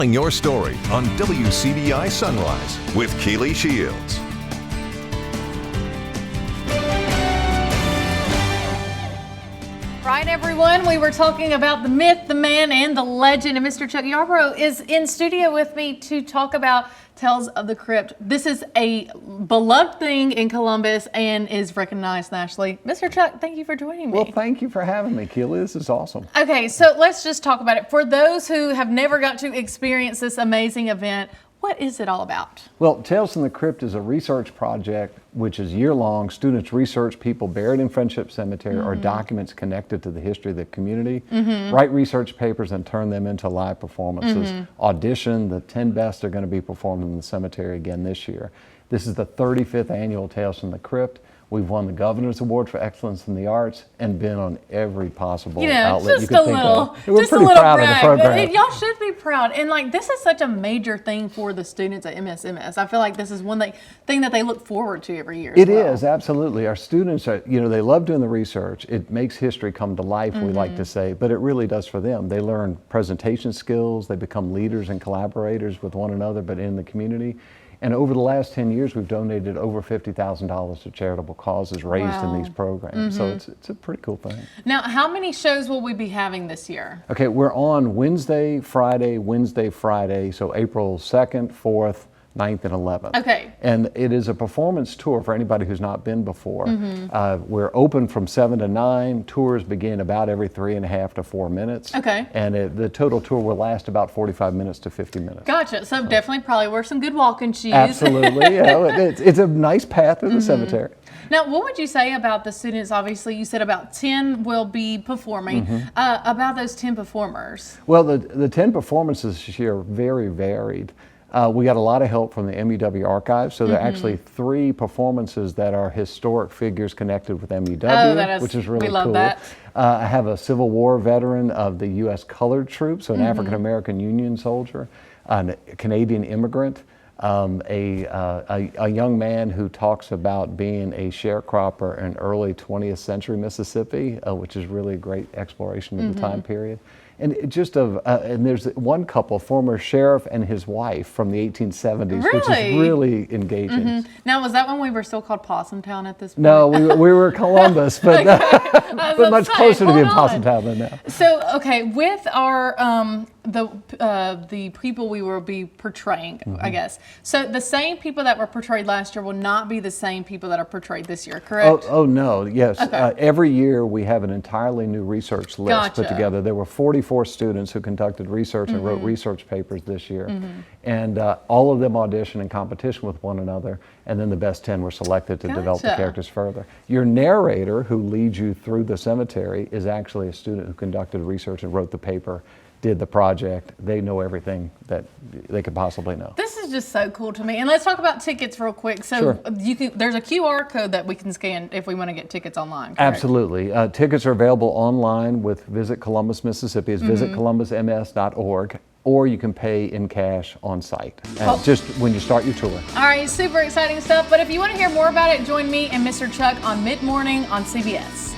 Telling your story on WCBI Sunrise with Keely Shields. Right, everyone, we were talking about the myth, the man, and the legend, and Mr. Chuck Yarbrough is in studio with me to talk about Tales of the Crypt. This is a beloved thing in Columbus and is recognized nationally. Mr. Chuck, thank you for joining me. Well, thank you for having me, Keely. This is awesome. Okay, so let's just talk about it. For those who have never got to experience this amazing event, what is it all about? Well, Tales from the Crypt is a research project which is year-long. Students research people buried in Friendship Cemetery or documents connected to the history of the community, write research papers and turn them into live performances. Audition, the 10 best are going to be performed in the cemetery again this year. This is the 35th annual Tales from the Crypt. We've won the Governor's Award for Excellence in the Arts and been on every possible outlet you could think of. We're pretty proud of the program. Y'all should be proud. And like, this is such a major thing for the students at MSMS. I feel like this is one thing that they look forward to every year. It is, absolutely. Our students are, they love doing the research. It makes history come to life, we like to say, but it really does for them. They learn presentation skills, they become leaders and collaborators with one another, but in the community. And over the last 10 years, we've donated over $50,000 to charitable causes raised in these programs. So it's a pretty cool thing. Now, how many shows will we be having this year? Okay, we're on Wednesday, Friday, so April 2nd, 4th, 9th, and 11th. Okay. And it is a performance tour for anybody who's not been before. We're open from 7 to 9. Tours begin about every 3.5 to 4 minutes. Okay. And the total tour will last about 45 minutes to 50 minutes. Gotcha. So definitely probably wear some good walking shoes. Absolutely. Yeah, it's a nice path through the cemetery. Now, what would you say about the students? Obviously, you said about 10 will be performing. About those 10 performers? Well, the 10 performances this year are very varied. We got a lot of help from the MUW archives, so there are actually 3 performances that are historic figures connected with MUW, which is really cool. We love that. I have a Civil War veteran of the U.S. Colored Troops, so an African-American Union soldier, a Canadian immigrant, a young man who talks about being a sharecropper in early 20th century Mississippi, which is really a great exploration of the time period. And and there's one couple, former sheriff and his wife from the 1870s, which is really engaging. Now, was that when we were still called Possum Town at this point? No, we were Columbus, but, but much closer to being Possum Town than now. So, okay, with our the people we will be portraying, I guess. So the same people that were portrayed last year will not be the same people that are portrayed this year, correct? Oh no, yes. Okay. Every year we have an entirely new research list put together. There were 44 students who conducted research and wrote research papers this year. And all of them auditioned in competition with one another, and then the best 10 were selected to develop the characters further. Your narrator, who leads you through the cemetery, is actually a student who conducted research and wrote the paper, did the project. They know everything that they could possibly know. This is just so cool to me. And let's talk about tickets real quick. So there's a QR code that we can scan if we want to get tickets online, correct? Absolutely. Tickets are available online with Visit Columbus, Mississippi. It's visitcolumbusms.org, or you can pay in cash on site, just when you start your tour. All right, super exciting stuff. But if you want to hear more about it, join me and Mr. Chuck on Mid-Morning on CBS.